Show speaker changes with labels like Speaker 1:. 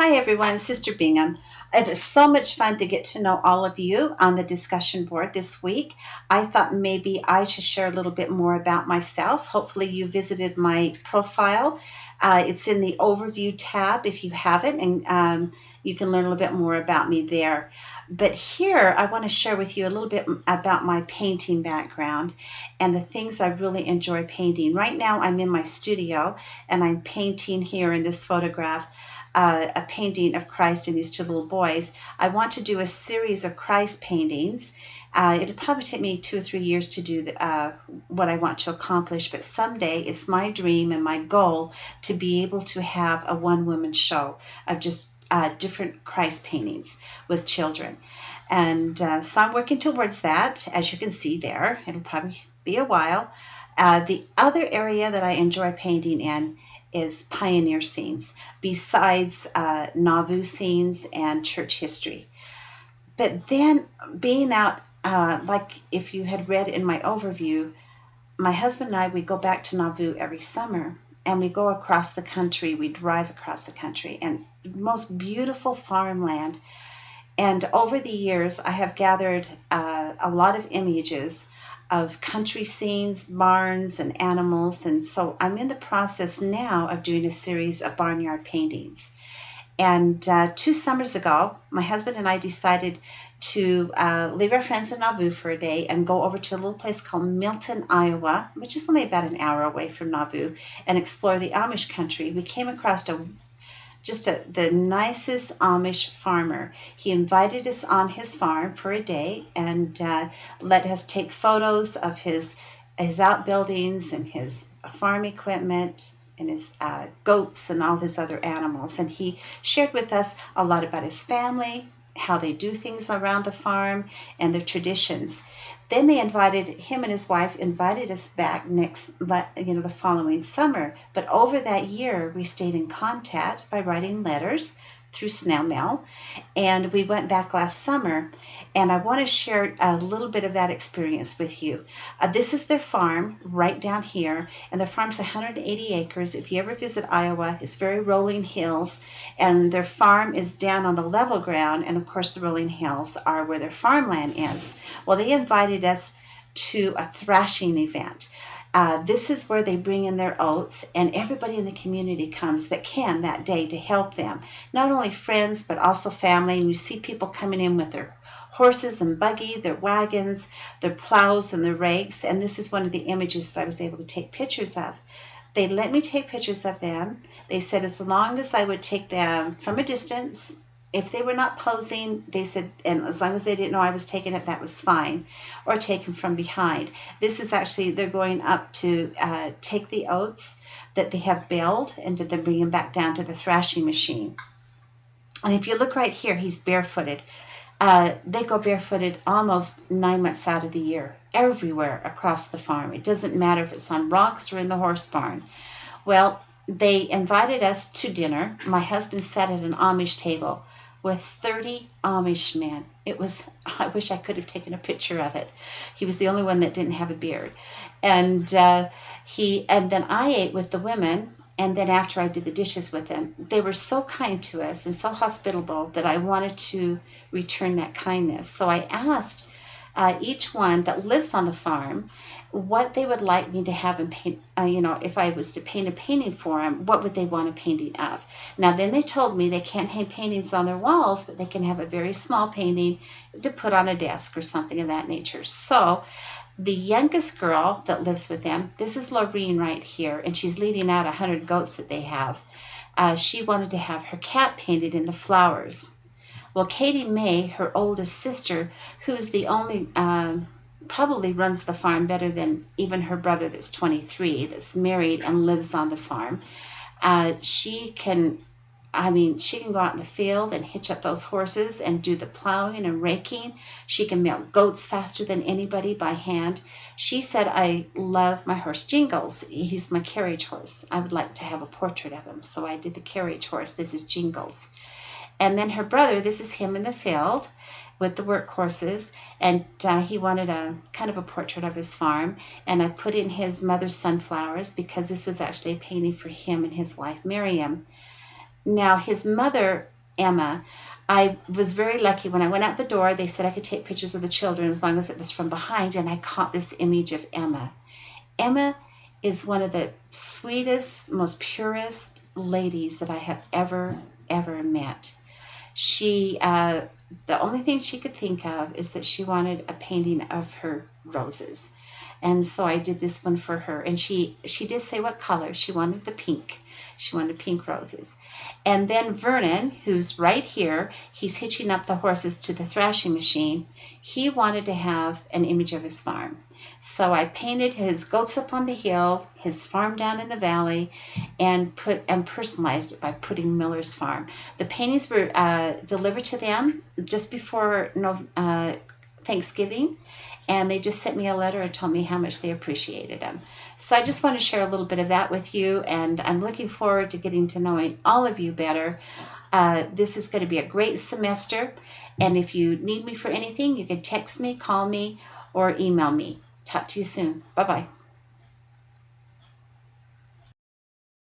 Speaker 1: Hi everyone, Sister Bingham. It is so much fun to get to know all of you on the discussion board this week. I thought maybe I should share a little bit more about myself. Hopefully you visited my profile. It's in the overview tab if you haven't, and you can learn a little bit more about me there. But here I want to share with you a little bit about my painting background and the things I really enjoy painting. Right now I'm in my studio and I'm painting here in this photograph a painting of Christ and these two little boys. I want to do a series of Christ paintings. It'll probably take me 2 or 3 years to do what I want to accomplish, but someday it's my dream and my goal to be able to have a one-woman show of just different Christ paintings with children. And so I'm working towards that, as you can see there. It'll probably be a while. The other area that I enjoy painting in is pioneer scenes, besides Nauvoo scenes and church history. But then being out, like if you had read in my overview, my husband and I, we go back to Nauvoo every summer and we go across the country, we drive across the country, and the most beautiful farmland. And over the years, I have gathered a lot of images of country scenes, barns, and animals. And so I'm in the process now of doing a series of barnyard paintings. And 2 summers ago, my husband and I decided to leave our friends in Nauvoo for a day and go over to a little place called Milton, Iowa, which is only about an hour away from Nauvoo, and explore the Amish country. We came across the nicest Amish farmer. He invited us on his farm for a day and let us take photos of his outbuildings and his farm equipment and his goats and all his other animals. And he shared with us a lot about his family, how they do things around the farm, and their traditions. Then him and his wife invited us back the following summer. But over that year, we stayed in contact by writing letters through snail mail, and we went back last summer. And I want to share a little bit of that experience with you. This is their farm right down here, and their farm's 180 acres. If you ever visit Iowa, it's very rolling hills, and their farm is down on the level ground, and of course the rolling hills are where their farmland is. Well, they invited us to a thrashing event. This is where they bring in their oats, and everybody in the community comes that can that day to help them. Not only friends, but also family, and you see people coming in with their horses and buggy, their wagons, their plows, and their rakes. And this is one of the images that I was able to take pictures of. They let me take pictures of them. They said as long as I would take them from a distance, if they were not posing, they said, and as long as they didn't know I was taking it, that was fine, or taken from behind. This is actually, they're going up to take the oats that they have baled and then bring them back down to the thrashing machine. And if you look right here, he's barefooted. They go barefooted almost 9 months out of the year, everywhere across the farm. It doesn't matter if it's on rocks or in the horse barn. Well, they invited us to dinner. My husband sat at an Amish table with 30 Amish men. I wish I could have taken a picture of it. He was the only one that didn't have a beard. And then I ate with the women. And then after I did the dishes with them, they were so kind to us and so hospitable that I wanted to return that kindness. So I asked each one that lives on the farm what they would like me to have in paint. If I was to paint a painting for them, what would they want a painting of? Now then they told me they can't hang paintings on their walls, but they can have a very small painting to put on a desk or something of that nature. So the youngest girl that lives with them, this is Laureen right here, and she's leading out 100 goats that they have. She wanted to have her cat painted in the flowers. Well, Katie May, her oldest sister, who's the only, probably runs the farm better than even her brother that's 23, that's married and lives on the farm. She can go out in the field and hitch up those horses and do the plowing and raking. She can milk goats faster than anybody by hand. She said, I love my horse Jingles. He's my carriage horse. I would like to have a portrait of him. So I did the carriage horse. This is Jingles. And then her brother, this is him in the field with the work horses, and he wanted a kind of a portrait of his farm, and I put in his mother's sunflowers because this was actually a painting for him and his wife Miriam. Now his mother Emma. I was very lucky. When I went out the door, they said I could take pictures of the children as long as it was from behind, and I caught this image of Emma. Emma is one of the sweetest, most purest ladies that I have ever met. She, the only thing she could think of is that she wanted a painting of her roses. And so I did this one for her. And she did say what color. She wanted the pink. She wanted pink roses. And then Vernon, who's right here, he's hitching up the horses to the thrashing machine. He wanted to have an image of his farm. So I painted his goats up on the hill, his farm down in the valley, and personalized it by putting Miller's Farm. The paintings were delivered to them just before Thanksgiving, and they just sent me a letter and told me how much they appreciated them. So I just want to share a little bit of that with you, and I'm looking forward to getting to knowing all of you better. This is going to be a great semester, and if you need me for anything, you can text me, call me, or email me. Talk to you soon. Bye-bye.